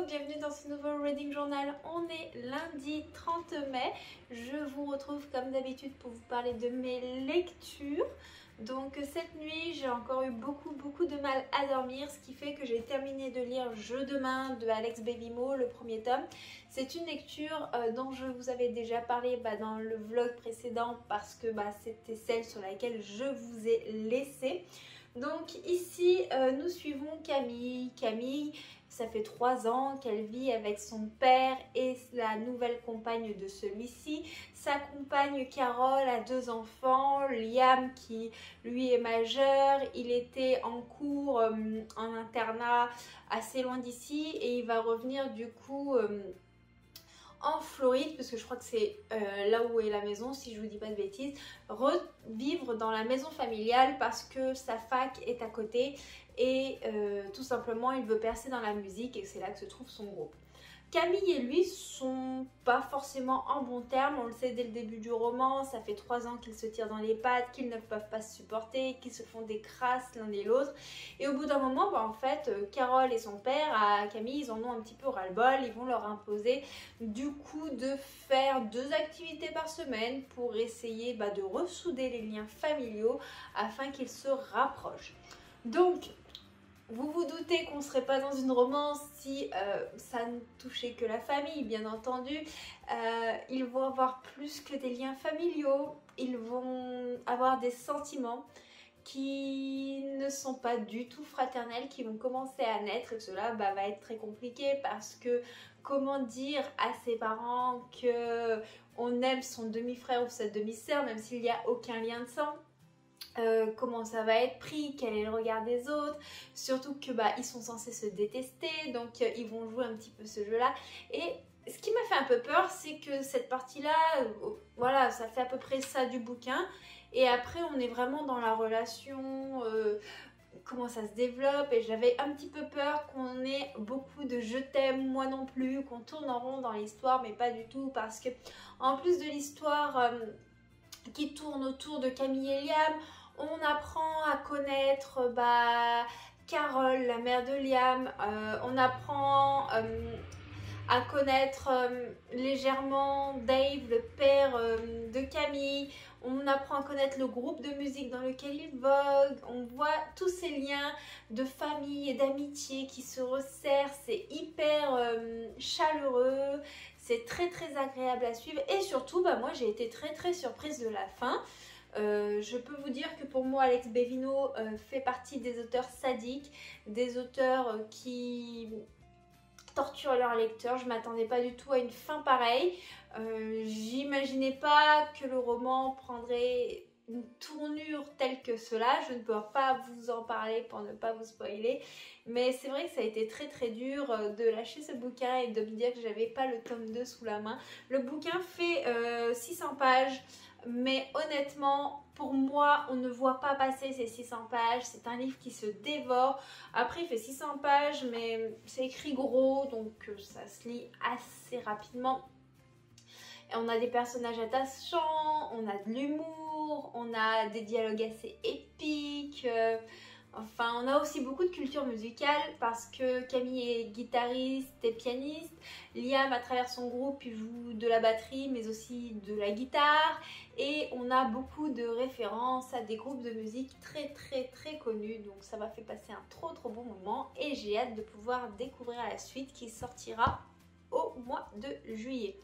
bienvenue dans ce nouveau Reading Journal. On est lundi 30 mai. Je vous retrouve comme d'habitude pour vous parler de mes lectures. Donc cette nuit, j'ai encore eu beaucoup de mal à dormir, ce qui fait que j'ai terminé de lire Jeu de main de Alex Bellimo, le premier tome. C'est une lecture dont je vous avais déjà parlé dans le vlog précédent parce que c'était celle sur laquelle je vous ai laissé. Donc ici, nous suivons Camille. Camille, ça fait 3 ans qu'elle vit avec son père et la nouvelle compagne de celui-ci. Sa compagne Carole a 2 enfants, Liam qui lui est majeur, il était en cours en internat assez loin d'ici et il va revenir du coup en Floride, parce que je crois que c'est là où est la maison, si je vous dis pas de bêtises, revivre dans la maison familiale parce que sa fac est à côté et tout simplement il veut percer dans la musique et c'est là que se trouve son groupe. Camille et lui sont pas forcément en bons termes, on le sait dès le début du roman, ça fait 3 ans qu'ils se tirent dans les pattes, qu'ils ne peuvent pas se supporter, qu'ils se font des crasses l'un et l'autre. Et au bout d'un moment, en fait, Carole et son père, à Camille, ils en ont un petit peu ras-le-bol, ils vont leur imposer du coup de faire 2 activités par semaine pour essayer de ressouder les liens familiaux afin qu'ils se rapprochent. Donc, vous vous doutez qu'on ne serait pas dans une romance si ça ne touchait que la famille, bien entendu. Ils vont avoir plus que des liens familiaux, ils vont avoir des sentiments qui ne sont pas du tout fraternels, qui vont commencer à naître et cela va être très compliqué parce que comment dire à ses parents que on aime son demi-frère ou sa demi-sœur même s'il n'y a aucun lien de sang. Comment ça va être pris, quel est le regard des autres, surtout que ils sont censés se détester, donc ils vont jouer un petit peu ce jeu là. Et ce qui m'a fait un peu peur, c'est que cette partie là, voilà, ça fait à peu près ça du bouquin, et après on est vraiment dans la relation, comment ça se développe, et j'avais un petit peu peur qu'on ait beaucoup de je t'aime, moi non plus, qu'on tourne en rond dans l'histoire, mais pas du tout, parce que en plus de l'histoire qui tourne autour de Camille et Liam, on apprend à connaître Carole, la mère de Liam, on apprend à connaître légèrement Dave, le père de Camille, on apprend à connaître le groupe de musique dans lequel il vogue, on voit tous ces liens de famille et d'amitié qui se resserrent, c'est hyper chaleureux, c'est très agréable à suivre et surtout moi j'ai été très surprise de la fin. Je peux vous dire que pour moi Alex Bellimo fait partie des auteurs sadiques, des auteurs qui torturent leurs lecteurs. Je m'attendais pas du tout à une fin pareille, j'imaginais pas que le roman prendrait une tournure telle que cela. Je ne peux pas vous en parler pour ne pas vous spoiler, mais c'est vrai que ça a été très dur de lâcher ce bouquin et de me dire que j'avais pas le tome 2 sous la main. Le bouquin fait 600 pages, mais honnêtement pour moi on ne voit pas passer ces 600 pages, c'est un livre qui se dévore. Après il fait 600 pages mais c'est écrit gros donc ça se lit assez rapidement. Et on a des personnages attachants, on a de l'humour, on a des dialogues assez épiques, enfin on a aussi beaucoup de culture musicale parce que Camille est guitariste et pianiste, Liam à travers son groupe il joue de la batterie mais aussi de la guitare et on a beaucoup de références à des groupes de musique très connus, donc ça m'a fait passer un trop bon moment et j'ai hâte de pouvoir découvrir la suite qui sortira au mois de juillet.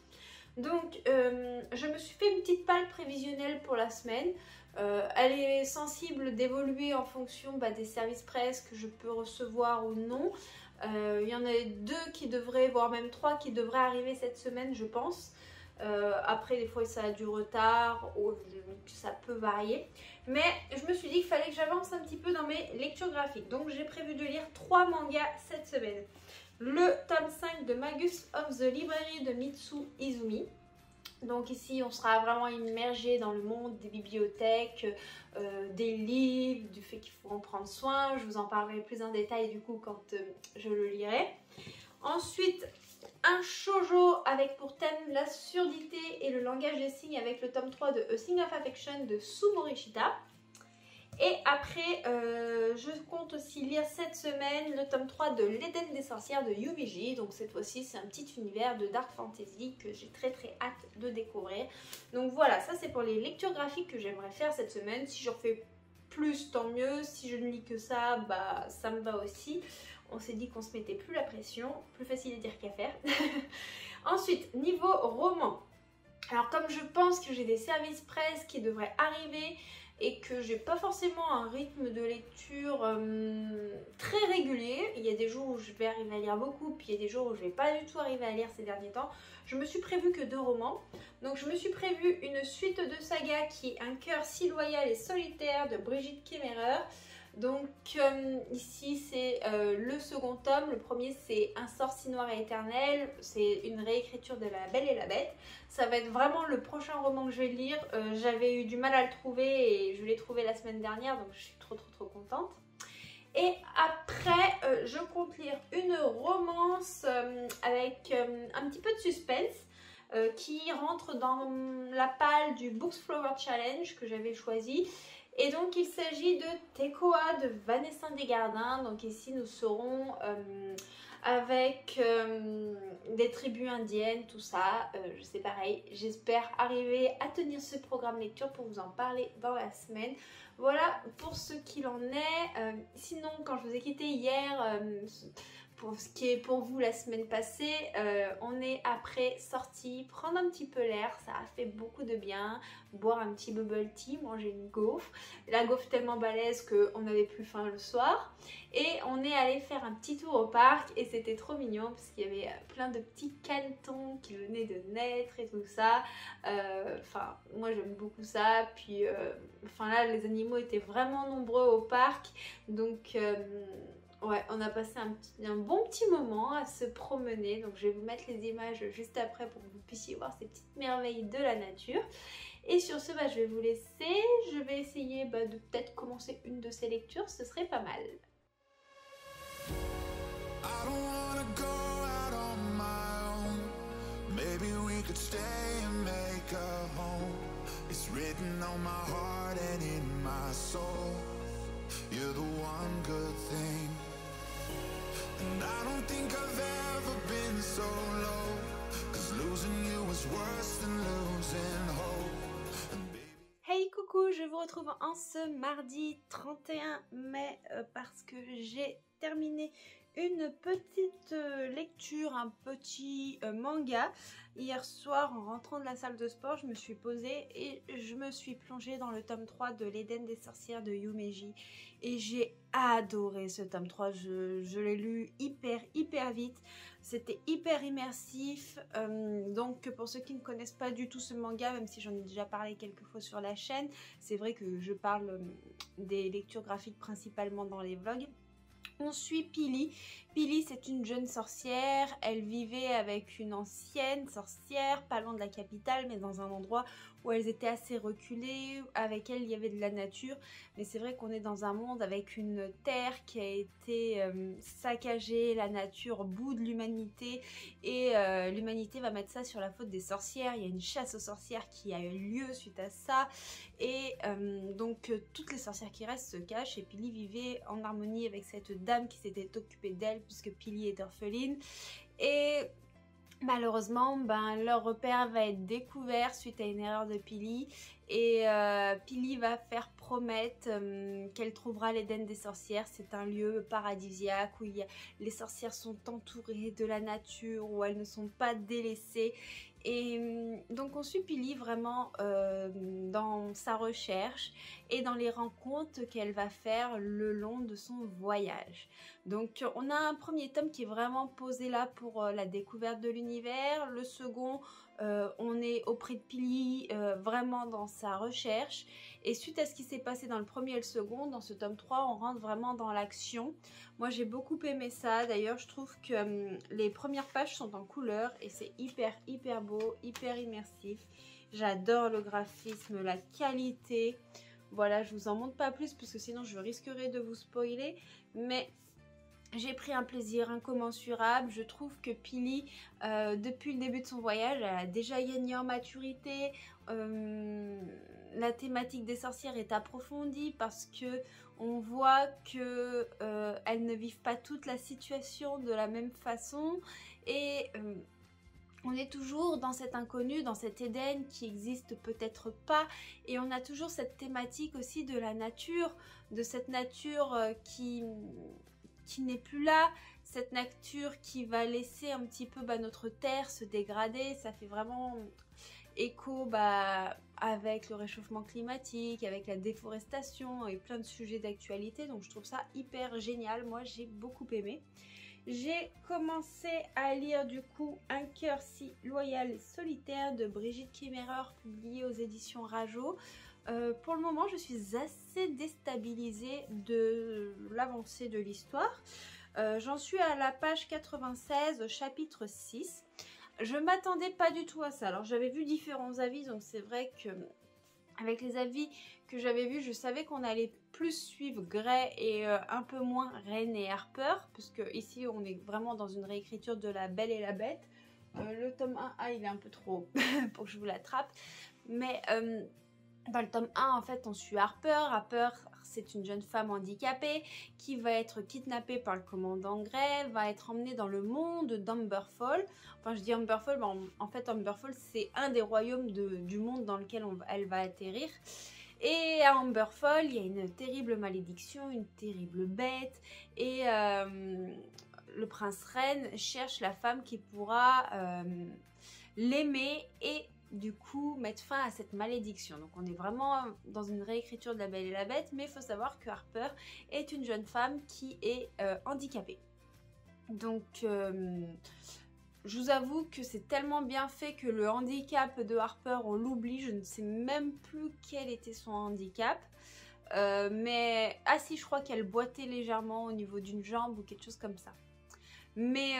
Donc je me suis fait une petite palle prévisionnelle pour la semaine. Elle est sensible d'évoluer en fonction des services presse que je peux recevoir ou non. Il y en a 2 qui devraient, voire même 3 qui devraient arriver cette semaine je pense. Après des fois ça a du retard, ça peut varier. Mais je me suis dit qu'il fallait que j'avance un petit peu dans mes lectures graphiques. Donc j'ai prévu de lire 3 mangas cette semaine. Le tome 5 de Magus of the Library de Mitsu Izumi. Donc ici on sera vraiment immergé dans le monde des bibliothèques, des livres, du fait qu'il faut en prendre soin. Je vous en parlerai plus en détail du coup quand je le lirai. Ensuite un shoujo avec pour thème la surdité et le langage des signes avec le tome 3 de A Thing of Affection de Su Morishita. Et après je compte aussi lire cette semaine le tome 3 de l'Éden des sorcières de Yumiji. Donc cette fois-ci c'est un petit univers de dark fantasy que j'ai très hâte de découvrir. Donc voilà, ça c'est pour les lectures graphiques que j'aimerais faire cette semaine. Si j'en fais plus, tant mieux. Si je ne lis que ça, bah ça me va aussi. On s'est dit qu'on se mettait plus la pression. Plus facile à dire qu'à faire. Ensuite, niveau roman. Alors comme je pense que j'ai des services presse qui devraient arriver et que j'ai pas forcément un rythme de lecture très régulier, il y a des jours où je vais arriver à lire beaucoup, puis il y a des jours où je vais pas du tout arriver à lire ces derniers temps, je me suis prévu que 2 romans. Donc je me suis prévu une suite de sagas qui est Un cœur si loyal et solitaire de Brigitte Kemmerer. Donc ici c'est le second tome, le premier c'est Un sort si noir et éternel, c'est une réécriture de La Belle et la Bête. Ça va être vraiment le prochain roman que je vais lire, j'avais eu du mal à le trouver et je l'ai trouvé la semaine dernière, donc je suis trop contente. Et après je compte lire une romance avec un petit peu de suspense. Qui rentre dans la palle du Books Flower Challenge que j'avais choisi. Et donc il s'agit de Tekoa de Vanessa Desgardins. Donc ici nous serons avec des tribus indiennes, tout ça. Je sais pareil, j'espère arriver à tenir ce programme lecture pour vous en parler dans la semaine. Voilà pour ce qu'il en est. Sinon quand je vous ai quitté hier... pour ce qui est pour vous la semaine passée, on est après sorti prendre un petit peu l'air, ça a fait beaucoup de bien, boire un petit bubble tea, manger une gaufre, la gaufre tellement balèze qu'on n'avait plus faim le soir, et on est allé faire un petit tour au parc et c'était trop mignon parce qu'il y avait plein de petits canetons qui venaient de naître et tout ça. Enfin moi j'aime beaucoup ça, puis enfin là les animaux étaient vraiment nombreux au parc, donc ouais, on a passé un bon petit moment à se promener. Donc je vais vous mettre les images juste après pour que vous puissiez voir ces petites merveilles de la nature. Et sur ce, je vais vous laisser. Je vais essayer de peut-être commencer une de ces lectures, ce serait pas mal. And I don't think I've ever been so low, 'cause losing you was worse than losing hope. Hey coucou, je vous retrouve en ce mardi 31 mai parce que j'ai terminé une petite lecture, un petit manga. Hier soir, en rentrant de la salle de sport, je me suis posée et je me suis plongée dans le tome 3 de l'Éden des sorcières de Yumiji. Et j'ai adoré ce tome 3, je l'ai lu hyper vite. C'était hyper immersif. Donc pour ceux qui ne connaissent pas du tout ce manga, même si j'en ai déjà parlé quelques fois sur la chaîne, c'est vrai que je parle des lectures graphiques principalement dans les vlogs. On suit Pili. Pili, c'est une jeune sorcière. Elle vivait avec une ancienne sorcière, pas loin de la capitale, mais dans un endroit où elles étaient assez reculées. Avec elle, il y avait de la nature. Mais c'est vrai qu'on est dans un monde avec une terre qui a été saccagée, la nature au bout de l'humanité. Et l'humanité va mettre ça sur la faute des sorcières. Il y a une chasse aux sorcières qui a eu lieu suite à ça. Et donc, toutes les sorcières qui restent se cachent. Et Pili vivait en harmonie avec cette dame qui s'était occupée d'elle puisque Pili est orpheline. Et malheureusement, leur repère va être découvert suite à une erreur de Pili. Et Pili va faire promettre qu'elle trouvera l'Éden des sorcières. C'est un lieu paradisiaque où les sorcières sont entourées de la nature, où elles ne sont pas délaissées. Et donc on suit Pili vraiment dans sa recherche et dans les rencontres qu'elle va faire le long de son voyage. Donc on a un premier tome qui est vraiment posé là pour la découverte de l'univers. Le second, on est auprès de Pili vraiment dans sa recherche. Et suite à ce qui s'est passé dans le premier et le second, dans ce tome 3, on rentre vraiment dans l'action. Moi j'ai beaucoup aimé ça. D'ailleurs je trouve que les premières pages sont en couleur et c'est hyper beau, hyper immersif. J'adore le graphisme, la qualité. Voilà, je vous en montre pas plus parce que sinon je risquerais de vous spoiler. Mais j'ai pris un plaisir incommensurable. Je trouve que Pili, depuis le début de son voyage, elle a déjà gagné en maturité. la thématique des sorcières est approfondie parce que on voit que elles ne vivent pas toute la situation de la même façon et on est toujours dans cet inconnu, dans cet Éden qui existe peut-être pas, et on a toujours cette thématique aussi de la nature, de cette nature qui n'est plus là, cette nature qui va laisser un petit peu notre terre se dégrader. Ça fait vraiment écho avec le réchauffement climatique, avec la déforestation et plein de sujets d'actualité, donc je trouve ça hyper génial. Moi j'ai beaucoup aimé. J'ai commencé à lire du coup Un cœur si loyal et solitaire de Brigitte Kimmerer, publié aux éditions Rajo. Pour le moment, je suis assez déstabilisée de l'avancée de l'histoire. J'en suis à la page 96, chapitre 6. Je m'attendais pas du tout à ça. Alors j'avais vu différents avis, donc c'est vrai que avec les avis que j'avais vus, je savais qu'on allait plus suivre Grey et un peu moins Ren et Harper, puisque ici on est vraiment dans une réécriture de La Belle et la Bête. Le tome 1A il est un peu trop pour que je vous l'attrape, mais dans le tome 1 en fait on suit Harper. Harper, c'est une jeune femme handicapée qui va être kidnappée par le commandant Grey, va être emmenée dans le monde d'Amberfall. Enfin je dis Amberfall, mais en fait Amberfall c'est un des royaumes du monde dans lequel elle va atterrir. Et à Amberfall, il y a une terrible malédiction, une terrible bête, et le prince Ren cherche la femme qui pourra l'aimer et du coup mettre fin à cette malédiction. Donc on est vraiment dans une réécriture de La Belle et la Bête, mais il faut savoir que Harper est une jeune femme qui est handicapée. Donc je vous avoue que c'est tellement bien fait que le handicap de Harper, on l'oublie. Je ne sais même plus quel était son handicap. Mais ah si, je crois qu'elle boitait légèrement au niveau d'une jambe ou quelque chose comme ça. Mais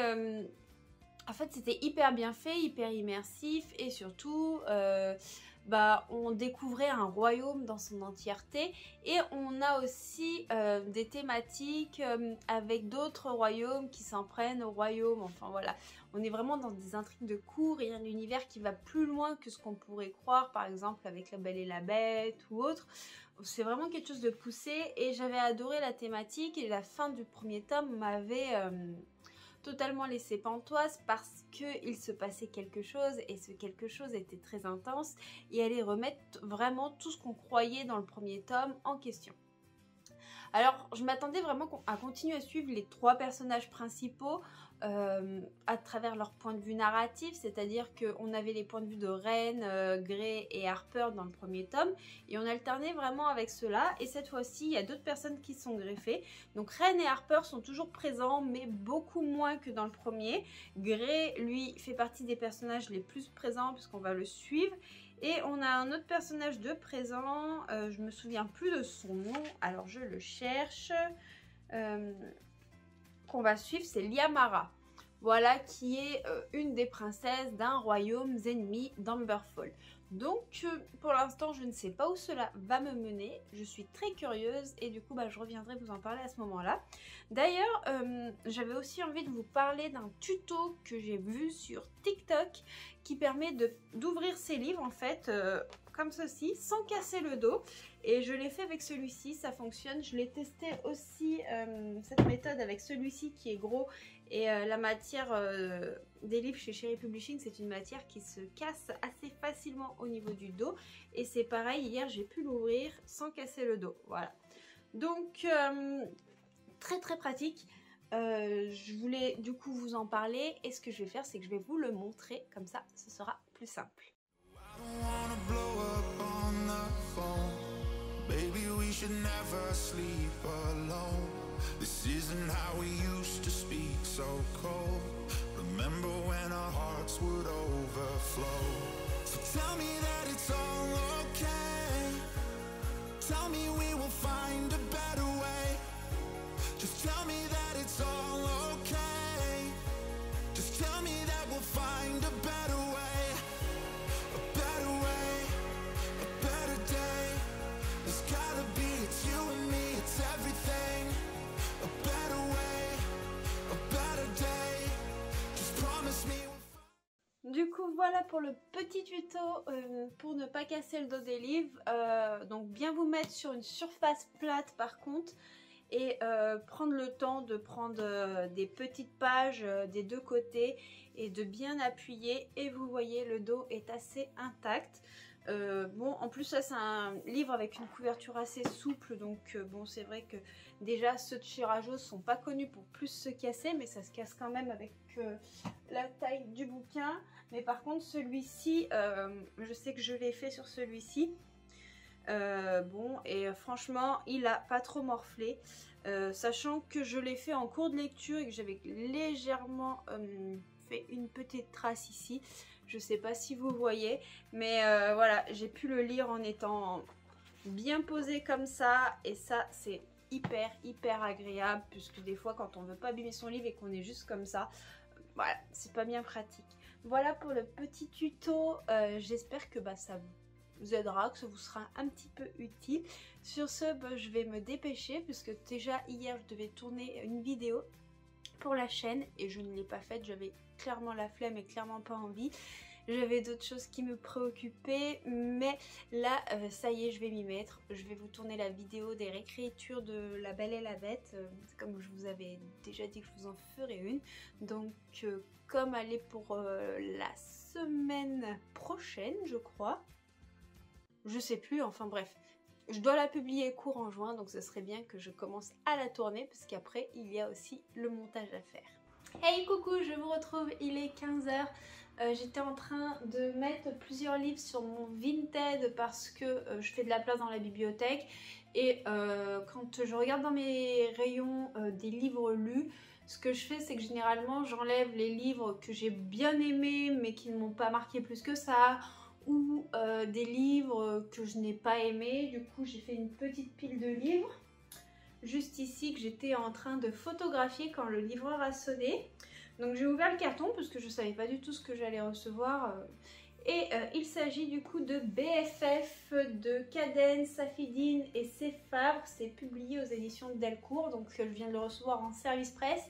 en fait, c'était hyper bien fait, hyper immersif et surtout, on découvrait un royaume dans son entièreté et on a aussi des thématiques avec d'autres royaumes qui s'en prennent au royaume. Enfin voilà, on est vraiment dans des intrigues de cour et un univers qui va plus loin que ce qu'on pourrait croire, par exemple avec La Belle et la Bête ou autre. C'est vraiment quelque chose de poussé et j'avais adoré la thématique et la fin du premier tome m'avait totalement laissé pantoise parce qu'il se passait quelque chose et ce quelque chose était très intense et allait remettre vraiment tout ce qu'on croyait dans le premier tome en question. Alors je m'attendais vraiment à continuer à suivre les trois personnages principaux à travers leur point de vue narratif, c'est-à-dire qu'on avait les points de vue de Ren, Grey et Harper dans le premier tome et on alternait vraiment avec ceux-là, et cette fois-ci il y a d'autres personnes qui sont greffées. Donc Ren et Harper sont toujours présents mais beaucoup moins que dans le premier. Grey lui fait partie des personnages les plus présents puisqu'on va le suivre. Et on a un autre personnage de présent, je me souviens plus de son nom, alors je le cherche, qu'on va suivre, c'est Liamara. Voilà, qui est une des princesses d'un royaume ennemi d'Amberfall. Donc pour l'instant je ne sais pas où cela va me mener, je suis très curieuse et du coup je reviendrai vous en parler à ce moment-là. D'ailleurs j'avais aussi envie de vous parler d'un tuto que j'ai vu sur TikTok qui permet d'ouvrir ses livres en fait comme ceci sans casser le dos, et je l'ai fait avec celui-ci, ça fonctionne. Je l'ai testé aussi cette méthode avec celui-ci qui est gros, et la matière des livres chez Cherry Publishing, c'est une matière qui se casse assez facilement au niveau du dos, et c'est pareil, hier j'ai pu l'ouvrir sans casser le dos. Voilà, donc très très pratique. Je voulais du coup vous en parler, et ce que je vais faire c'est que je vais vous le montrer, comme ça ce sera plus simple. Baby, we should never sleep alone. This isn't how we used to speak so cold. Remember when our hearts would overflow? So tell me that it's all okay. Tell me we will find a better way. Just tell me that it's all okay. Just tell me that we'll find a better way. A better way, a better day. There's gotta be, it's you and me, it's everything. A better way, a better day. Just promise me. Du coup voilà pour le petit tuto pour ne pas casser le dos des livres. Donc bien vous mettre sur une surface plate par contre et prendre le temps de prendre des petites pages des deux côtés et de bien appuyer, et vous voyez le dos est assez intact. Bon, en plus ça c'est un livre avec une couverture assez souple, donc bon, c'est vrai que déjà ceux de chez Rajos sont pas connus pour plus se casser, mais ça se casse quand même avec la taille du bouquin. Mais par contre celui-ci, je sais que je l'ai fait sur celui-ci. Bon, et franchement il a pas trop morflé, sachant que je l'ai fait en cours de lecture et que j'avais légèrement fait une petite trace ici. Je sais pas si vous voyez, mais voilà, j'ai pu le lire en étant bien posé comme ça, et ça c'est hyper agréable, puisque des fois quand on veut pas abîmer son livre et qu'on est juste comme ça, voilà, c'est pas bien pratique. Voilà pour le petit tuto, j'espère que ça vous aidera, que ça vous sera un petit peu utile. Sur ce, je vais me dépêcher, puisque déjà hier je devais tourner une vidéo pour la chaîne et je ne l'ai pas faite. J'avais clairement la flemme et clairement pas envie. J'avais d'autres choses qui me préoccupaient, mais là ça y est, je vais m'y mettre. Je vais vous tourner la vidéo des réécritures de La Belle et la Bête, comme je vous avais déjà dit que je vous en ferai une. Donc comme elle est pour la semaine prochaine, je crois, je sais plus, enfin bref, je dois la publier courant juin, donc ce serait bien que je commence à la tourner, parce qu'après il y a aussi le montage à faire. Hey coucou, je vous retrouve, il est 15 h. J'étais en train de mettre plusieurs livres sur mon Vinted parce que je fais de la place dans la bibliothèque, et quand je regarde dans mes rayons des livres lus, ce que je fais, c'est que généralement j'enlève les livres que j'ai bien aimés mais qui ne m'ont pas marqué plus que ça, ou des livres que je n'ai pas aimés. Du coup j'ai fait une petite pile de livres juste ici que j'étais en train de photographier quand le livreur a sonné. Donc j'ai ouvert le carton parce que je savais pas du tout ce que j'allais recevoir, et il s'agit du coup de BFF de Caden, Safidine et Céphare. C'est publié aux éditions Delcourt, donc je viens de le recevoir en service presse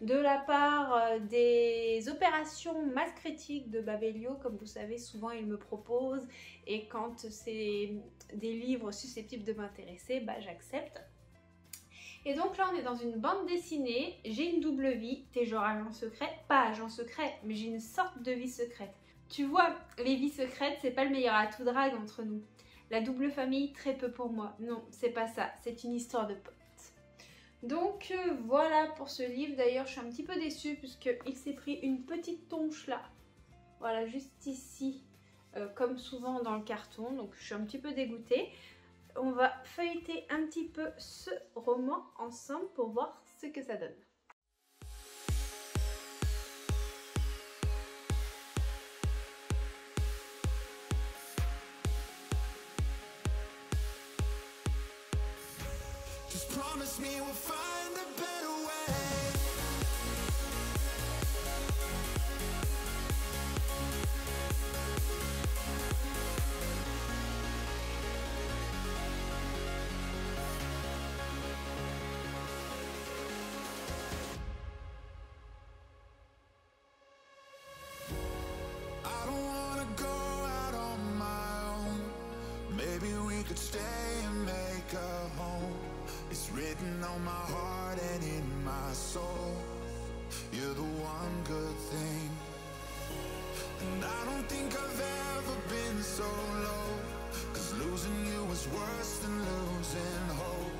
de la part des opérations masse critique de Babelio. Comme vous savez, souvent ils me proposent, et quand c'est des livres susceptibles de m'intéresser, j'accepte. Et donc là on est dans une bande dessinée, j'ai une double vie, t'es genre agent secret, pas agent secret, mais j'ai une sorte de vie secrète. Tu vois, les vies secrètes, c'est pas le meilleur atout drague entre nous. La double famille, très peu pour moi. Non, c'est pas ça, c'est une histoire de potes. Donc voilà pour ce livre. D'ailleurs je suis un petit peu déçue puisqu'il s'est pris une petite tonche là. Voilà, juste ici, comme souvent dans le carton, donc je suis un petit peu dégoûtée. On va feuilleter un petit peu ce roman ensemble pour voir ce que ça donne. Just promise me we'll find a better way. I don't wanna go out on my own. Maybe we could stay and make a home. It's written on my heart and in my soul. You're the one good thing. And I don't think I've ever been so low. 'Cause losing you was worse than losing hope.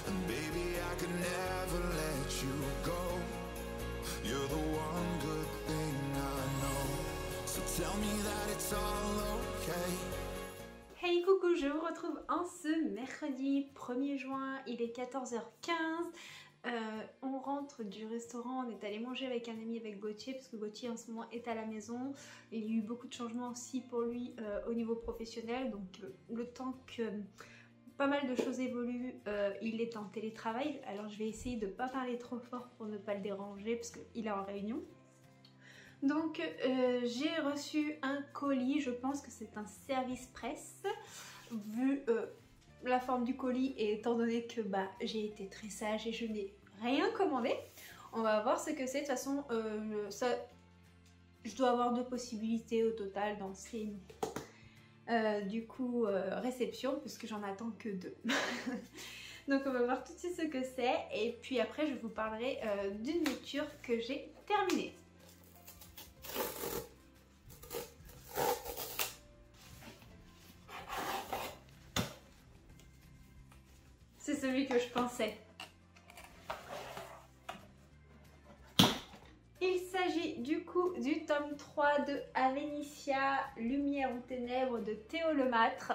And baby, I could never let you go. You're the one good thing I know. So tell me that it's all okay. Hey coucou, je vous retrouve en ce mercredi 1er juin, il est 14h15. On rentre du restaurant, on est allé manger avec un ami, avec Gauthier, parce que Gauthier en ce moment est à la maison. Il y a eu beaucoup de changements aussi pour lui au niveau professionnel, donc le temps que pas mal de choses évoluent, il est en télétravail. Alors je vais essayer de ne pas parler trop fort pour ne pas le déranger, parce qu'il est en réunion. Donc j'ai reçu un colis, je pense que c'est un service presse, vu la forme du colis, et étant donné que j'ai été très sage et je n'ai rien commandé. On va voir ce que c'est. De toute façon je dois avoir 2 possibilités au total dans ces réceptions, puisque j'en attends que 2. Donc on va voir tout de suite ce que c'est et puis après je vous parlerai d'une lecture que j'ai terminée. C'est celui que je pensais. Il s'agit du coup du tome 3 de Avenicia, Lumière ou Ténèbres de Théo Lemâtre.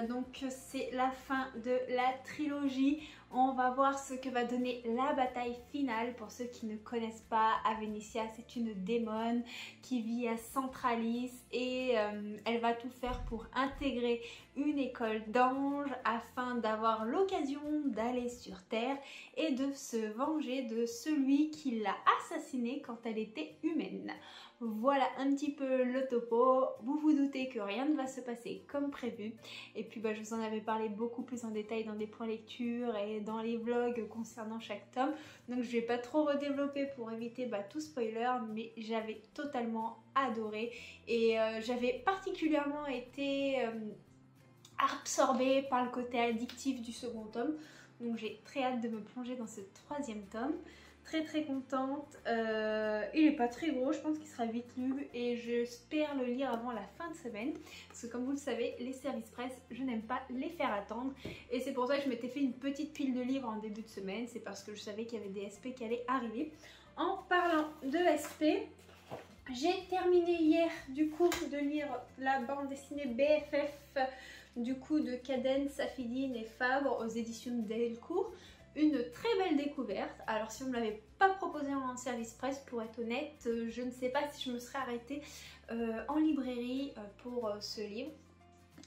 Donc c'est la fin de la trilogie. On va voir ce que va donner la bataille finale. Pour ceux qui ne connaissent pas, Avenicia, c'est une démone qui vit à Centralis et elle va tout faire pour intégrer une école d'anges afin d'avoir l'occasion d'aller sur Terre et de se venger de celui qui l'a assassinée quand elle était humaine. Voilà un petit peu le topo. Vous vous doutez que rien ne va se passer comme prévu. Et puis je vous en avais parlé beaucoup plus en détail dans des points lecture et dans les vlogs concernant chaque tome. Donc je ne vais pas trop redévelopper pour éviter tout spoiler, mais j'avais totalement adoré. Et j'avais particulièrement été absorbée par le côté addictif du second tome. Donc j'ai très hâte de me plonger dans ce 3e tome. Très contente. Il n'est pas très gros, je pense qu'il sera vite lu et j'espère le lire avant la fin de semaine parce que comme vous le savez, les services presse, je n'aime pas les faire attendre et c'est pour ça que je m'étais fait une petite pile de livres en début de semaine. C'est parce que je savais qu'il y avait des SP qui allaient arriver. En parlant de SP, j'ai terminé hier du coup de lire la bande dessinée BFF du coup de Cadence, Safidine et Fabre aux éditions Delcourt. Une très belle découverte. Alors si on ne me l'avait pas proposé en service presse, pour être honnête, je ne sais pas si je me serais arrêtée en librairie pour ce livre.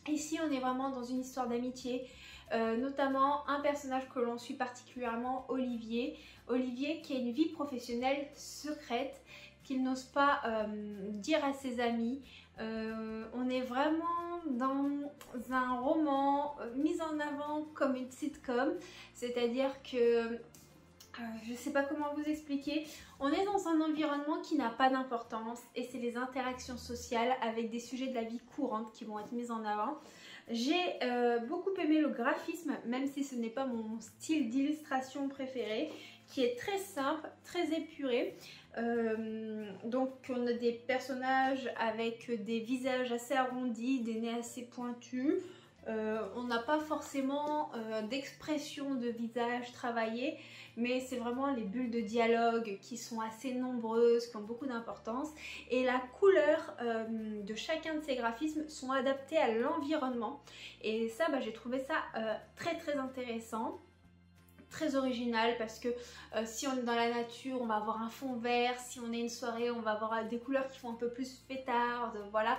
Ici on est vraiment dans une histoire d'amitié, notamment un personnage que l'on suit particulièrement, Olivier. Olivier qui a une vie professionnelle secrète qu'il n'ose pas dire à ses amis. On est vraiment dans un roman mis en avant comme une sitcom, c'est-à-dire que je ne sais pas comment vous expliquer, on est dans un environnement qui n'a pas d'importance et c'est les interactions sociales avec des sujets de la vie courante qui vont être mis en avant. J'ai beaucoup aimé le graphisme, même si ce n'est pas mon style d'illustration préféré, qui est très simple, très épuré. Donc on a des personnages avec des visages assez arrondis, des nez assez pointus. On n'a pas forcément d'expression de visage travaillée, mais c'est vraiment les bulles de dialogue qui sont assez nombreuses, qui ont beaucoup d'importance. Et la couleur de chacun de ces graphismes sont adaptés à l'environnement. Et ça, j'ai trouvé ça très intéressant. Très original parce que si on est dans la nature on va avoir un fond vert, si on est une soirée on va avoir des couleurs qui font un peu plus fêtardes, voilà.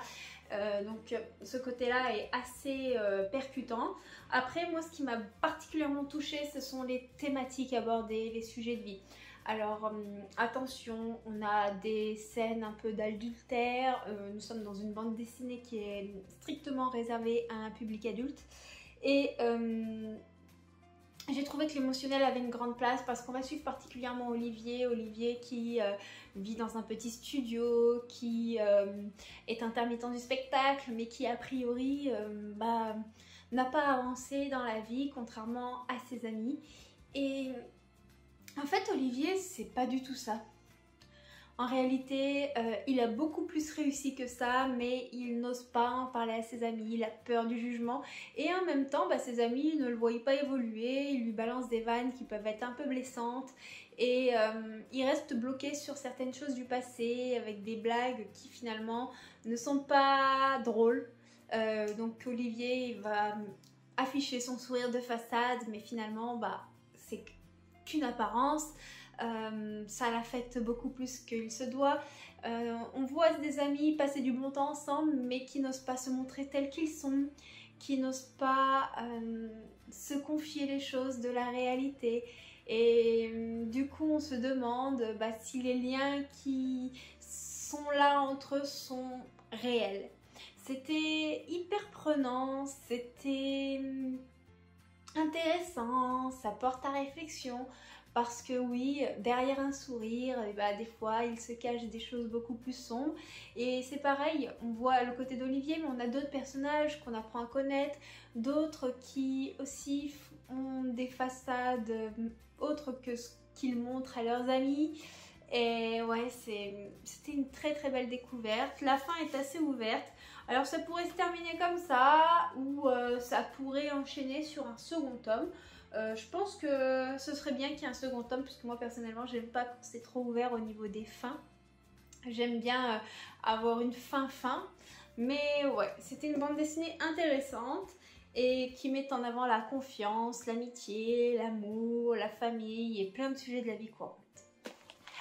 Donc ce côté là est assez percutant. Après moi ce qui m'a particulièrement touchée ce sont les thématiques abordées, les sujets de vie. Alors attention, on a des scènes un peu d'adultère, nous sommes dans une bande dessinée qui est strictement réservée à un public adulte et j'ai trouvé que l'émotionnel avait une grande place parce qu'on va suivre particulièrement Olivier qui vit dans un petit studio, qui est intermittent du spectacle mais qui a priori n'a pas avancé dans la vie contrairement à ses amis. Et en fait Olivier c'est pas du tout ça. En réalité, il a beaucoup plus réussi que ça, mais il n'ose pas en parler à ses amis, il a peur du jugement. Et en même temps, ses amis ne le voient pas évoluer, ils lui balancent des vannes qui peuvent être un peu blessantes. Et il reste bloqué sur certaines choses du passé, avec des blagues qui finalement ne sont pas drôles. Donc Olivier il va afficher son sourire de façade, mais finalement, c'est qu'une apparence. Ça l'affecte beaucoup plus qu'il se doit. On voit des amis passer du bon temps ensemble mais qui n'osent pas se montrer tels qu'ils sont, qui n'osent pas se confier les choses de la réalité et du coup on se demande si les liens qui sont là entre eux sont réels. C'était hyper prenant, c'était intéressant, ça porte à réflexion. Parce que oui, derrière un sourire, des fois il se cache des choses beaucoup plus sombres. Et c'est pareil, on voit le côté d'Olivier, mais on a d'autres personnages qu'on apprend à connaître, d'autres qui aussi ont des façades autres que ce qu'ils montrent à leurs amis. Et ouais, c'était une très très belle découverte. La fin est assez ouverte. Alors ça pourrait se terminer comme ça, ou ça pourrait enchaîner sur un second tome. Je pense que ce serait bien qu'il y ait un second tome, puisque moi personnellement j'aime pas quand c'est trop ouvert au niveau des fins. J'aime bien avoir une fin. Mais ouais, c'était une bande dessinée intéressante et qui met en avant la confiance, l'amitié, l'amour, la famille et plein de sujets de la vie courante.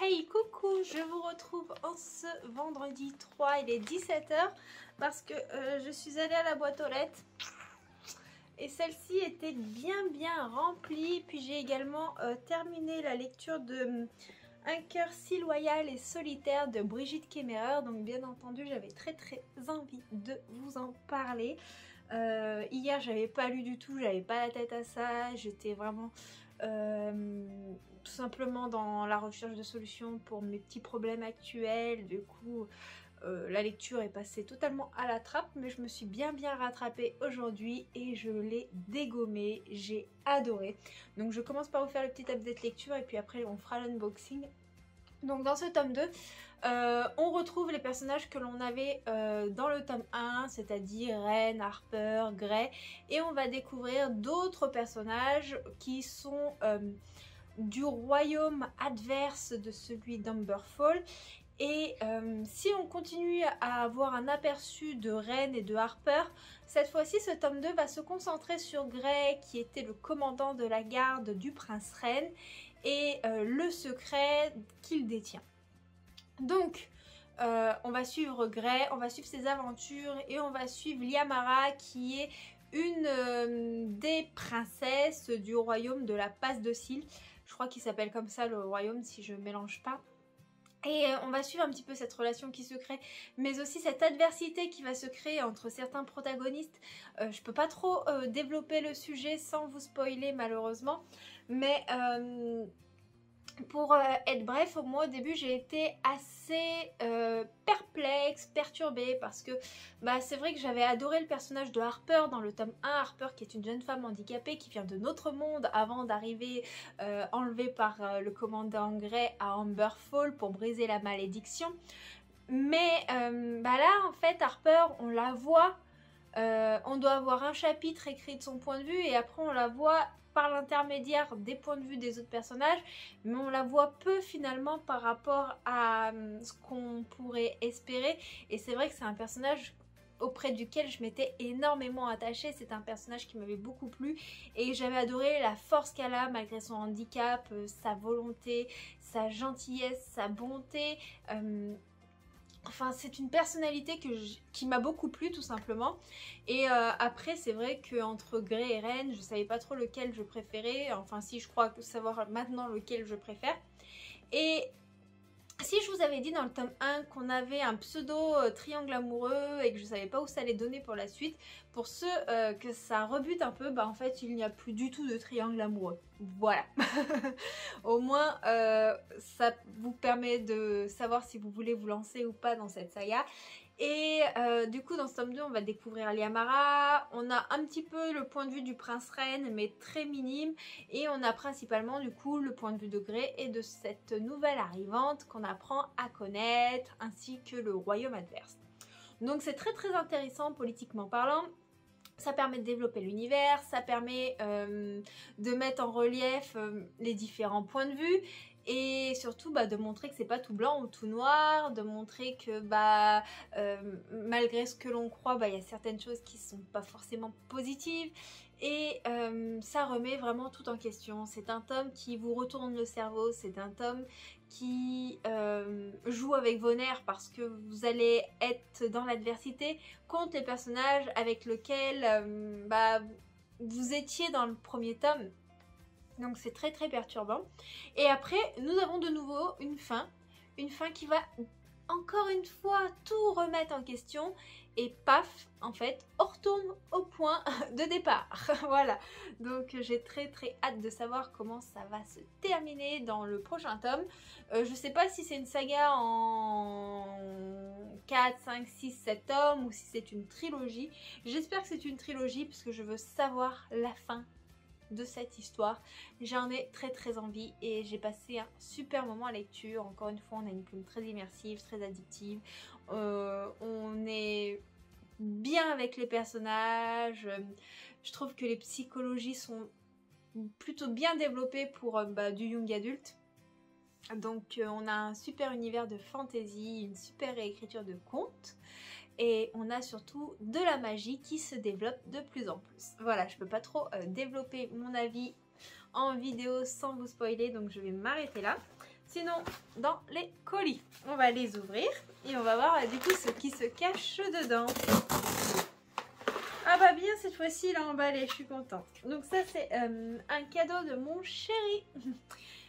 Hey, coucou, je vous retrouve en ce vendredi 3, il est 17 h parce que je suis allée à la boîte aux lettres. Et celle-ci était bien remplie. Puis j'ai également terminé la lecture de Un cœur si loyal et solitaire de Brigitte Kemmerer. Donc bien entendu j'avais très envie de vous en parler. Hier j'avais pas lu du tout, j'avais pas la tête à ça. J'étais vraiment tout simplement dans la recherche de solutions pour mes petits problèmes actuels. Du coup la lecture est passée totalement à la trappe, mais je me suis bien rattrapée aujourd'hui et je l'ai dégommée, j'ai adoré. Donc je commence par vous faire le petit update lecture et puis après on fera l'unboxing. Donc dans ce tome 2, on retrouve les personnages que l'on avait dans le tome 1, c'est-à-dire Ren, Harper, Gray, et on va découvrir d'autres personnages qui sont du royaume adverse de celui d'Amberfall. Et si on continue à avoir un aperçu de Ren et de Harper, cette fois-ci ce tome 2 va se concentrer sur Gray, qui était le commandant de la garde du prince Ren, et le secret qu'il détient. Donc on va suivre Gray, on va suivre ses aventures et on va suivre Liamara, qui est une des princesses du royaume de la passe docile. Je crois qu'il s'appelle comme ça le royaume, si je ne mélange pas. Et on va suivre un petit peu cette relation qui se crée, mais aussi cette adversité qui va se créer entre certains protagonistes. Je peux pas trop développer le sujet sans vous spoiler malheureusement, mais pour être bref, moi au début j'ai été assez perplexe, perturbée, parce que c'est vrai que j'avais adoré le personnage de Harper dans le tome 1, Harper qui est une jeune femme handicapée qui vient de notre monde avant d'arriver enlevée par le commandant Gray à Amberfall pour briser la malédiction. Mais là en fait Harper on la voit, on doit avoir un chapitre écrit de son point de vue et après on la voit par l'intermédiaire des points de vue des autres personnages, mais on la voit peu finalement par rapport à ce qu'on pourrait espérer. Et c'est vrai que c'est un personnage auprès duquel je m'étais énormément attachée. C'est un personnage qui m'avait beaucoup plu et j'avais adoré la force qu'elle a malgré son handicap, sa volonté, sa gentillesse, sa bonté. Enfin, c'est une personnalité qui m'a beaucoup plu tout simplement. Et après, c'est vrai qu'entre Gray et Ren, je savais pas trop lequel je préférais. Enfin, si, je crois savoir maintenant lequel je préfère. Et si je vous avais dit dans le tome 1 qu'on avait un pseudo triangle amoureux et que je savais pas où ça allait donner pour la suite, pour ceux que ça rebute un peu, en fait il n'y a plus du tout de triangle amoureux. Voilà. Au moins ça vous permet de savoir si vous voulez vous lancer ou pas dans cette saga. Et du coup dans ce tome 2 on va découvrir Liamara, on a un petit peu le point de vue du prince Ren mais très minime, et on a principalement du coup le point de vue de Gray et de cette nouvelle arrivante qu'on apprend à connaître, ainsi que le royaume adverse. Donc c'est très intéressant politiquement parlant. Ça permet de développer l'univers, ça permet de mettre en relief les différents points de vue. Et surtout de montrer que c'est pas tout blanc ou tout noir, de montrer que malgré ce que l'on croit, il y a certaines choses qui sont pas forcément positives. Et ça remet vraiment tout en question. C'est un tome qui vous retourne le cerveau, c'est un tome qui joue avec vos nerfs parce que vous allez être dans l'adversité contre les personnages avec lesquels vous étiez dans le premier tome. Donc c'est très perturbant. Et après nous avons de nouveau une fin qui va encore une fois tout remettre en question et paf, en fait, on retourne au point de départ. Voilà, donc j'ai très hâte de savoir comment ça va se terminer dans le prochain tome. Je sais pas si c'est une saga en 4, 5, 6, 7 tomes ou si c'est une trilogie. J'espère que c'est une trilogie parce que je veux savoir la fin de cette histoire. J'en ai très envie et j'ai passé un super moment à lecture. Encore une fois, on a une plume très immersive, très addictive. On est bien avec les personnages. Je trouve que les psychologies sont plutôt bien développées pour du young adulte. Donc on a un super univers de fantasy, une super réécriture de contes. Et on a surtout de la magie qui se développe de plus en plus. Voilà, je peux pas trop développer mon avis en vidéo sans vous spoiler, donc je vais m'arrêter là. Sinon, dans les colis, on va les ouvrir et on va voir du coup ce qui se cache dedans. Ah bah bien, cette fois-ci il a emballé, je suis contente. Donc ça c'est un cadeau de mon chéri.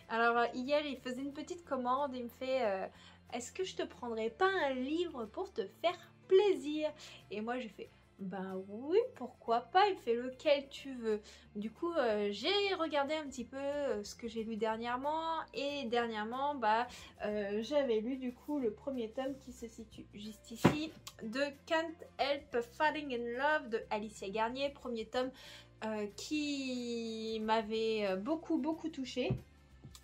Alors hier il faisait une petite commande, il me fait est-ce que je te prendrais pas un livre pour te faire plaisir? Et moi j'ai fait bah oui, pourquoi pas, il fait lequel tu veux. Du coup j'ai regardé un petit peu ce que j'ai lu dernièrement et dernièrement j'avais lu du coup le premier tome qui se situe juste ici de Can't Help Falling in Love de Alicia Garnier, premier tome qui m'avait beaucoup touchée.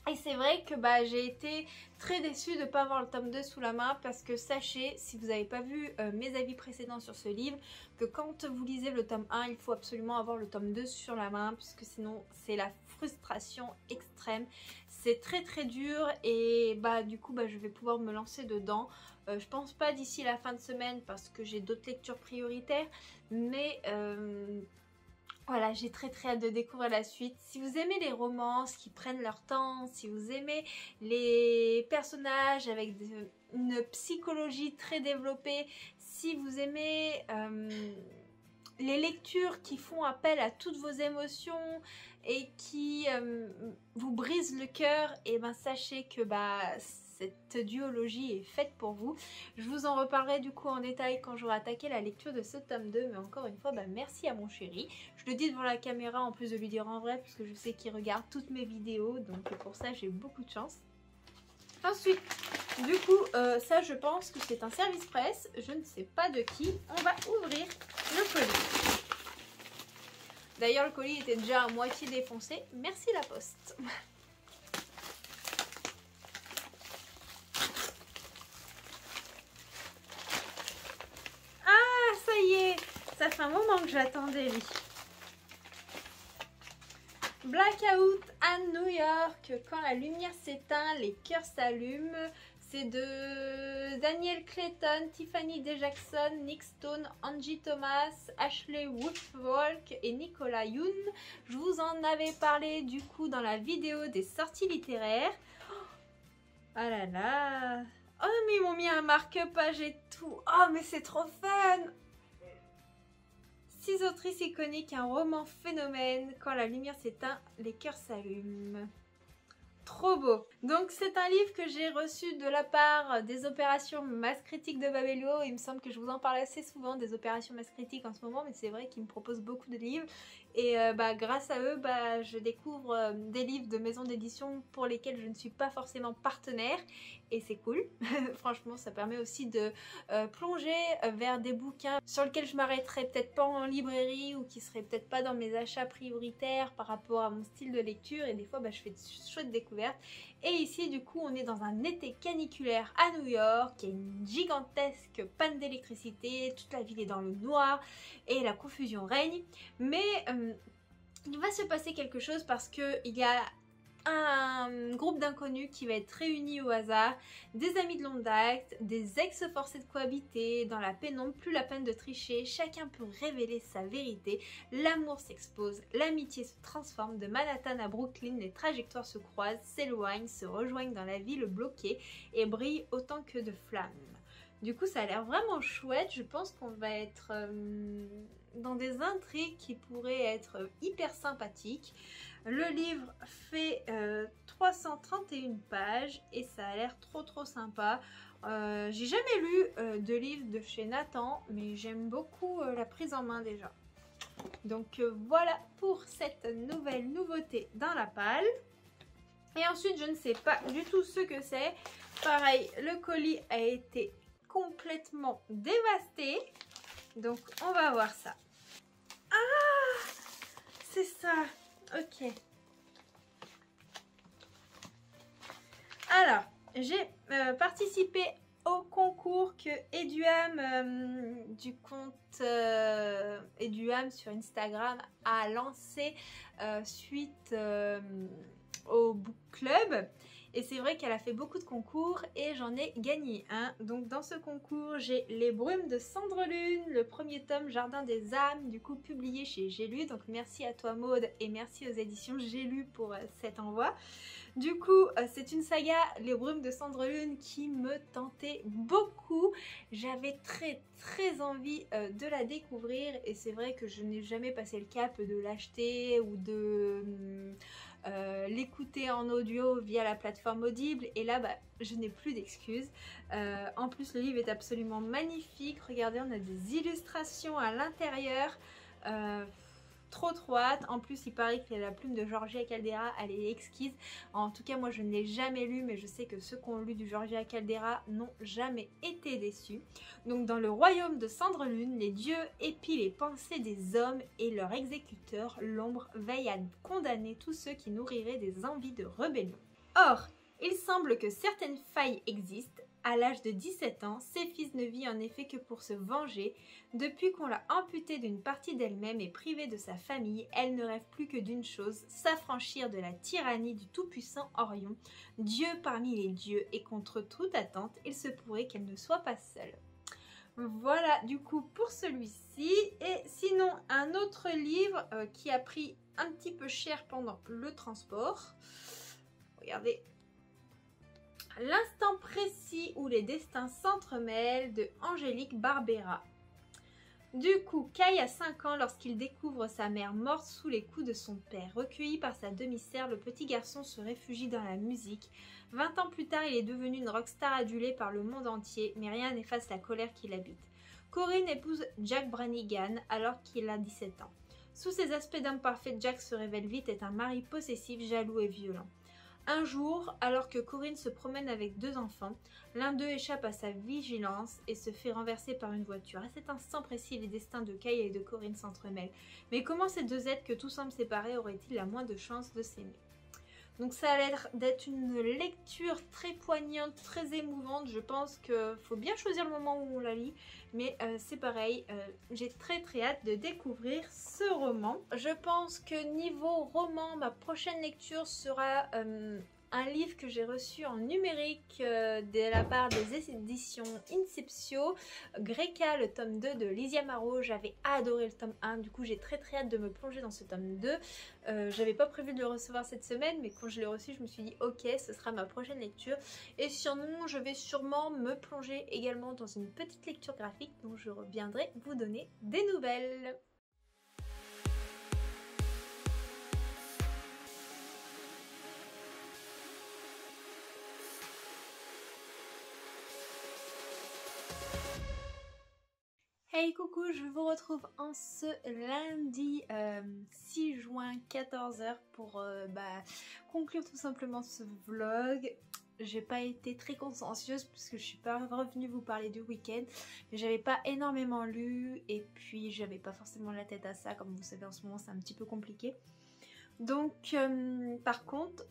Et c'est vrai que j'ai été très déçue de ne pas avoir le tome 2 sous la main parce que sachez, si vous n'avez pas vu mes avis précédents sur ce livre, que quand vous lisez le tome 1, il faut absolument avoir le tome 2 sur la main puisque sinon c'est la frustration extrême. C'est très dur et du coup je vais pouvoir me lancer dedans. Je pense pas d'ici la fin de semaine parce que j'ai d'autres lectures prioritaires, mais voilà, j'ai très hâte de découvrir la suite. Si vous aimez les romances qui prennent leur temps, si vous aimez les personnages avec une psychologie très développée, si vous aimez les lectures qui font appel à toutes vos émotions et qui vous brisent le cœur, et sachez que cette duologie est faite pour vous. Je vous en reparlerai du coup en détail quand j'aurai attaqué la lecture de ce tome 2, mais encore une fois merci à mon chéri. Je le dis devant la caméra en plus de lui dire en vrai parce que je sais qu'il regarde toutes mes vidéos, donc pour ça j'ai beaucoup de chance. Ensuite, du coup, ça je pense que c'est un service presse, je ne sais pas de qui. On va ouvrir le colis. D'ailleurs le colis était déjà à moitié défoncé, merci la poste. Ah ça y est, ça fait un moment que j'attendais lui. Blackout à New York, quand la lumière s'éteint, les cœurs s'allument. C'est de Daniel Clayton, Tiffany D. Jackson, Nick Stone, Angie Thomas, Ashley Wolf-Volk et Nicolas Youn. Je vous en avais parlé du coup dans la vidéo des sorties littéraires. Oh là là. Oh mais ils m'ont mis un marque-page et tout. Oh mais c'est trop fun. 6 autrices iconiques, un roman phénomène. Quand la lumière s'éteint, les cœurs s'allument. Trop beau. Donc c'est un livre que j'ai reçu de la part des opérations Masse Critique de Babelio. Il me semble que je vous en parle assez souvent des opérations Masse Critique en ce moment, mais c'est vrai qu'ils me proposent beaucoup de livres. Et grâce à eux, je découvre des livres de maisons d'édition pour lesquels je ne suis pas forcément partenaire. Et c'est cool. Franchement, ça permet aussi de plonger vers des bouquins sur lesquels je m'arrêterai peut-être pas en librairie ou qui seraient peut-être pas dans mes achats prioritaires par rapport à mon style de lecture. Et des fois, je fais de chouettes découvertes. Et ici, du coup, on est dans un été caniculaire à New York. Il y a une gigantesque panne d'électricité. Toute la ville est dans le noir et la confusion règne. Mais il va se passer quelque chose parce qu'il y a un groupe d'inconnus qui va être réuni au hasard, des amis de longue date, des ex forcés de cohabiter, dans la pénombre, plus la peine de tricher, chacun peut révéler sa vérité, l'amour s'expose, l'amitié se transforme, de Manhattan à Brooklyn, les trajectoires se croisent, s'éloignent, se rejoignent dans la ville bloquée et brillent autant que de flammes. Du coup ça a l'air vraiment chouette, je pense qu'on va être dans des intrigues qui pourraient être hyper sympathiques. Le livre fait 331 pages et ça a l'air trop sympa. J'ai jamais lu de livre de chez Nathan, mais j'aime beaucoup la prise en main déjà. Donc voilà pour cette nouvelle nouveauté dans la palle. Et ensuite, je ne sais pas du tout ce que c'est. Pareil, le colis a été complètement dévasté. Donc, on va voir ça. Ah! C'est ça. Ok. Alors, j'ai participé au concours que Eduam du compte Eduam sur Instagram a lancé suite au book club. Et c'est vrai qu'elle a fait beaucoup de concours et j'en ai gagné un. Donc dans ce concours, j'ai Les Brumes de Cendrelune, le premier tome Jardin des âmes, du coup publié chez J'ai lu. Donc merci à toi Maude et merci aux éditions J'ai lu pour cet envoi. Du coup, c'est une saga, Les Brumes de Cendrelune, qui me tentait beaucoup. J'avais très envie de la découvrir et c'est vrai que je n'ai jamais passé le cap de l'acheter ou de l'écouter en audio via la plateforme Audible. Et là, je n'ai plus d'excuses. En plus, le livre est absolument magnifique. Regardez, on a des illustrations à l'intérieur. Trop hâte. En plus, il paraît que la plume de Georgia Caldera, elle est exquise. En tout cas, moi, je ne l'ai jamais lu, mais je sais que ceux qui ont lu du Georgia Caldera n'ont jamais été déçus. Donc, dans le royaume de Cendrelune, les dieux épient les pensées des hommes et leur exécuteur, l'ombre, veille à condamner tous ceux qui nourriraient des envies de rébellion. Or, il semble que certaines failles existent. À l'âge de 17 ans, Céphise ne vit en effet que pour se venger. Depuis qu'on l'a amputée d'une partie d'elle-même et privée de sa famille, elle ne rêve plus que d'une chose, s'affranchir de la tyrannie du tout-puissant Orion, Dieu parmi les dieux, et contre toute attente, il se pourrait qu'elle ne soit pas seule. Voilà du coup pour celui-ci. Et sinon, un autre livre qui a pris un petit peu cher pendant le transport. Regardez. L'instant précis où les destins s'entremêlent de Angélique Barbera. Du coup, Kai a 5 ans lorsqu'il découvre sa mère morte sous les coups de son père. Recueilli par sa demi-sœur, le petit garçon se réfugie dans la musique. 20 ans plus tard, il est devenu une rockstar adulée par le monde entier, mais rien n'efface la colère qui l'habite. Corinne épouse Jack Brannigan alors qu'il a 17 ans. Sous ses aspects d'homme parfait, Jack se révèle vite être un mari possessif, jaloux et violent. Un jour, alors que Corinne se promène avec 2 enfants, l'un d'eux échappe à sa vigilance et se fait renverser par une voiture. À cet instant précis, les destins de Kai et de Corinne s'entremêlent. Mais comment ces deux êtres que tout semble séparés auraient-ils la moindre chance de s'aimer? Donc ça a l'air d'être une lecture très poignante, très émouvante. Je pense qu'il faut bien choisir le moment où on la lit. Mais c'est pareil, j'ai très hâte de découvrir ce roman. Je pense que niveau roman, ma prochaine lecture sera un livre que j'ai reçu en numérique de la part des éditions Inceptio, Greca, le tome 2 de Lysia Marot. J'avais adoré le tome 1, du coup j'ai très hâte de me plonger dans ce tome 2. J'avais pas prévu de le recevoir cette semaine, mais quand je l'ai reçu, je me suis dit ok, ce sera ma prochaine lecture. Et sinon, je vais sûrement me plonger également dans une petite lecture graphique dont je reviendrai vous donner des nouvelles. Hey coucou, je vous retrouve en ce lundi 6 juin 14h pour conclure tout simplement ce vlog. J'ai pas été très consciencieuse puisque je suis pas revenue vous parler du week-end, mais j'avais pas énormément lu et puis j'avais pas forcément la tête à ça, comme vous savez en ce moment c'est un petit peu compliqué. Donc par contre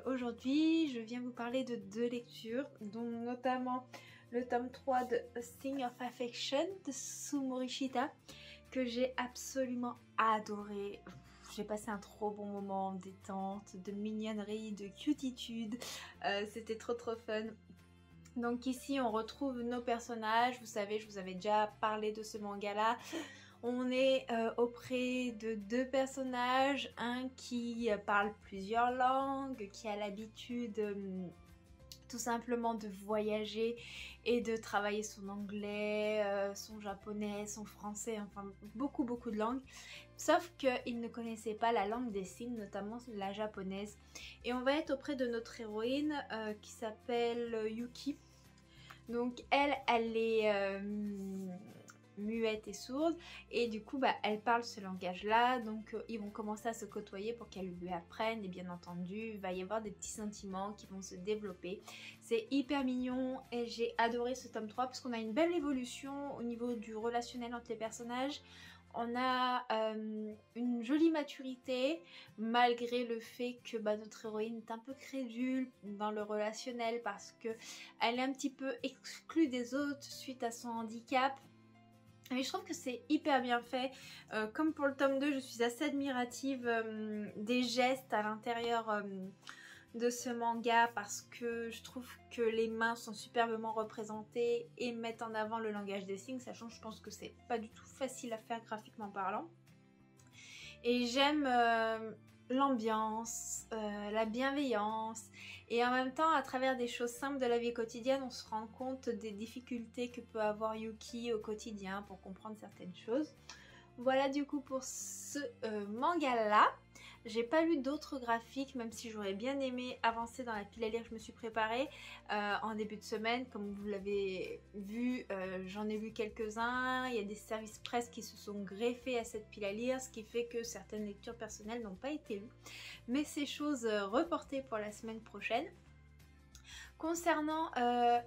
aujourd'hui je viens vous parler de 2 lectures, dont notamment le tome 3 de A Sting of Affection de Sue Morishita, que j'ai absolument adoré. J'ai passé un trop bon moment, détente, de mignonnerie, de cutitude, c'était trop fun. Donc ici on retrouve nos personnages, vous savez je vous avais déjà parlé de ce manga là. On est auprès de 2 personnages, un qui parle plusieurs langues, qui a l'habitude tout simplement de voyager et de travailler son anglais, son japonais, son français, enfin beaucoup de langues. Sauf qu'il ne connaissait pas la langue des signes, notamment la japonaise. Et on va être auprès de notre héroïne qui s'appelle Yuki. Donc elle est muette et sourde et du coup elle parle ce langage là, donc ils vont commencer à se côtoyer pour qu'elle lui apprenne et bien entendu il va y avoir des petits sentiments qui vont se développer. C'est hyper mignon et j'ai adoré ce tome 3 parce qu'on a une belle évolution au niveau du relationnel entre les personnages. On a une jolie maturité malgré le fait que notre héroïne est un peu crédule dans le relationnel parce que elle est un petit peu exclue des autres suite à son handicap. Mais je trouve que c'est hyper bien fait. Comme pour le tome 2, je suis assez admirative des gestes à l'intérieur de ce manga parce que je trouve que les mains sont superbement représentées et mettent en avant le langage des signes, sachant que je pense que c'est pas du tout facile à faire graphiquement parlant. Et j'aime l'ambiance, la bienveillance et en même temps à travers des choses simples de la vie quotidienne on se rend compte des difficultés que peut avoir Yuki au quotidien pour comprendre certaines choses. Voilà du coup pour ce manga là. J'ai pas lu d'autres graphiques même si j'aurais bien aimé avancer dans la pile à lire que je me suis préparée en début de semaine. Comme vous l'avez vu, j'en ai lu quelques-uns. Il y a des services presse qui se sont greffés à cette pile à lire, ce qui fait que certaines lectures personnelles n'ont pas été lues. Mais c'est chose reportée pour la semaine prochaine. Concernant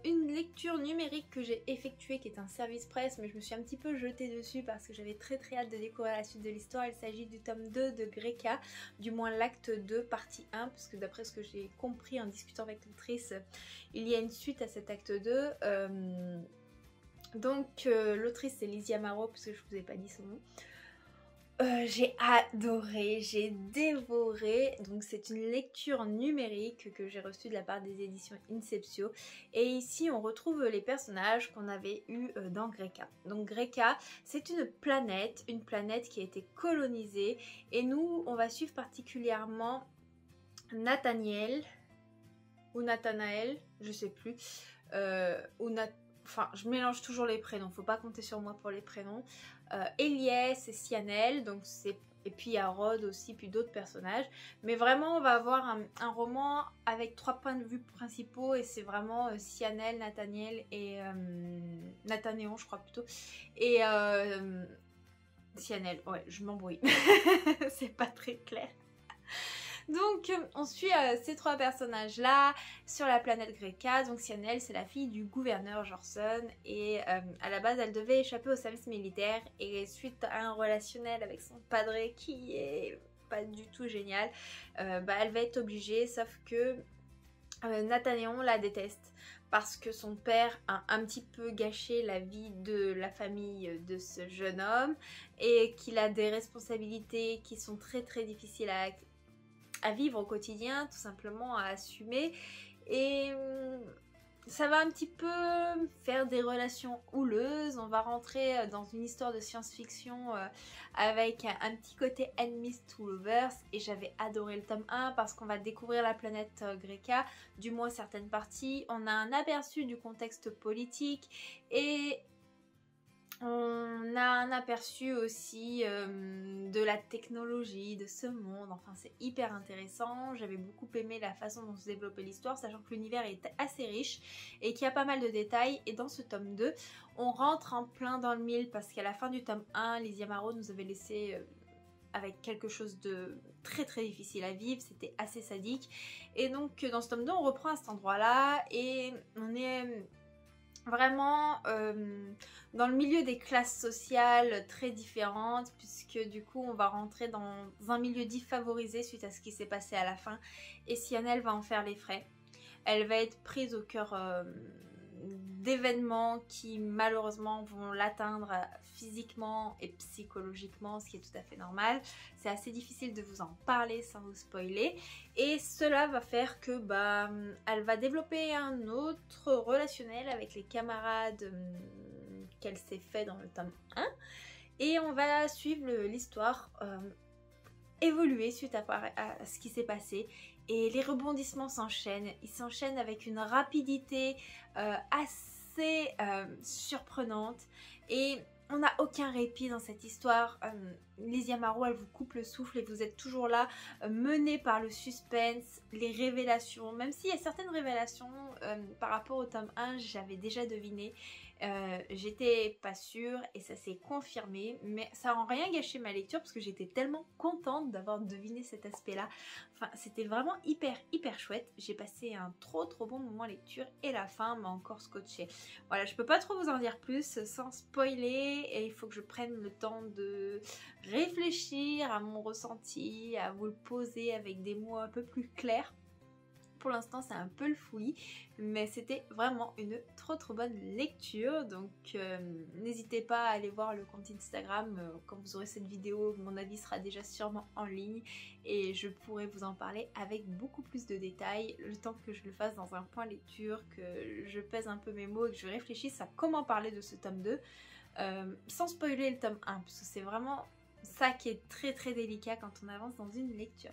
une lecture numérique que j'ai effectuée qui est un service presse, mais je me suis un petit peu jetée dessus parce que j'avais très hâte de découvrir la suite de l'histoire. Il s'agit du tome 2 de Greka, du moins l'acte 2 partie 1, parce que d'après ce que j'ai compris en discutant avec l'autrice, il y a une suite à cet acte 2. Donc l'autrice c'est Lizzie Amaro, parce que je vous ai pas dit son nom. J'ai adoré, j'ai dévoré, donc c'est une lecture numérique que j'ai reçue de la part des éditions Inceptio et ici on retrouve les personnages qu'on avait eu dans Greka. Donc Greka c'est une planète qui a été colonisée et nous on va suivre particulièrement Nathaniel ou Nathanaël, je sais plus, enfin je mélange toujours les prénoms, faut pas compter sur moi pour les prénoms. Elias et Sianel, donc et puis il y a Rod aussi, puis d'autres personnages. Mais vraiment on va avoir un roman avec 3 points de vue principaux et c'est vraiment Sianel, Nathaniel et Nathanéon je crois plutôt. Et Sianel, ouais je m'embrouille, c'est pas très clair. Donc on suit ces 3 personnages là sur la planète Greka. Donc Sianel c'est la fille du gouverneur Jorson et à la base elle devait échapper au service militaire et suite à un relationnel avec son padré qui est pas du tout génial, elle va être obligée, sauf que Nathanéon la déteste parce que son père a un petit peu gâché la vie de la famille de ce jeune homme et qu'il a des responsabilités qui sont très difficiles à vivre au quotidien, tout simplement à assumer, et ça va un petit peu faire des relations houleuses. On va rentrer dans une histoire de science-fiction avec un petit côté enemies to lovers et j'avais adoré le tome 1 parce qu'on va découvrir la planète Greka, du moins certaines parties, on a un aperçu du contexte politique et on a un aperçu aussi de la technologie, de ce monde, enfin c'est hyper intéressant. J'avais beaucoup aimé la façon dont se développait l'histoire, sachant que l'univers est assez riche et qu'il y a pas mal de détails. Et dans ce tome 2, on rentre en plein dans le mille parce qu'à la fin du tome 1, Lizzie Amaro nous avait laissé avec quelque chose de très difficile à vivre, c'était assez sadique. Et donc dans ce tome 2, on reprend à cet endroit-là et on est vraiment dans le milieu des classes sociales très différentes, puisque du coup on va rentrer dans un milieu défavorisé suite à ce qui s'est passé à la fin et Sianel va en faire les frais. Elle va être prise au cœur d'événements qui malheureusement vont l'atteindre physiquement et psychologiquement, ce qui est tout à fait normal. C'est assez difficile de vous en parler sans vous spoiler et cela va faire que elle va développer un autre relationnel avec les camarades qu'elle s'est fait dans le tome 1 et on va suivre l'histoire évoluer suite à ce qui s'est passé et les rebondissements s'enchaînent. Ils s'enchaînent avec une rapidité assez surprenante et on n'a aucun répit dans cette histoire. Les Yamaru, elles vous coupent le souffle et vous êtes toujours là, menés par le suspense, les révélations. Même s'il y a certaines révélations par rapport au tome 1, j'avais déjà deviné. J'étais pas sûre et ça s'est confirmé, mais ça n'a rien gâché ma lecture parce que j'étais tellement contente d'avoir deviné cet aspect là. Enfin, c'était vraiment hyper chouette. J'ai passé un trop bon moment lecture et la fin m'a encore scotché. Voilà, je peux pas trop vous en dire plus sans spoiler et il faut que je prenne le temps de réfléchir à mon ressenti, à vous le poser avec des mots un peu plus clairs. Pour l'instant c'est un peu le fouillis, mais c'était vraiment une trop bonne lecture. Donc n'hésitez pas à aller voir le compte Instagram. Quand vous aurez cette vidéo, mon avis sera déjà sûrement en ligne et je pourrai vous en parler avec beaucoup plus de détails le temps que je le fasse dans un point lecture, que je pèse un peu mes mots et que je réfléchisse à comment parler de ce tome 2 sans spoiler le tome 1 parce que c'est vraiment ça qui est très délicat quand on avance dans une lecture.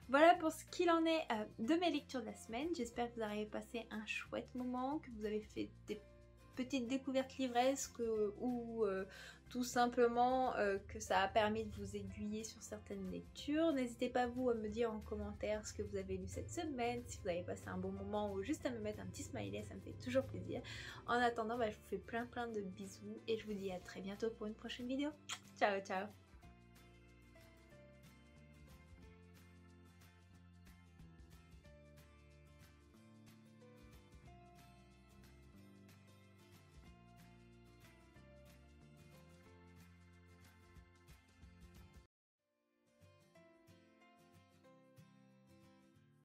Voilà pour ce qu'il en est de mes lectures de la semaine. J'espère que vous avez passé un chouette moment, que vous avez fait des petites découvertes livresques ou tout simplement que ça a permis de vous aiguiller sur certaines lectures. N'hésitez pas vous à me dire en commentaire ce que vous avez lu cette semaine, si vous avez passé un bon moment ou juste à me mettre un petit smiley, ça me fait toujours plaisir. En attendant, je vous fais plein de bisous et je vous dis à très bientôt pour une prochaine vidéo. Ciao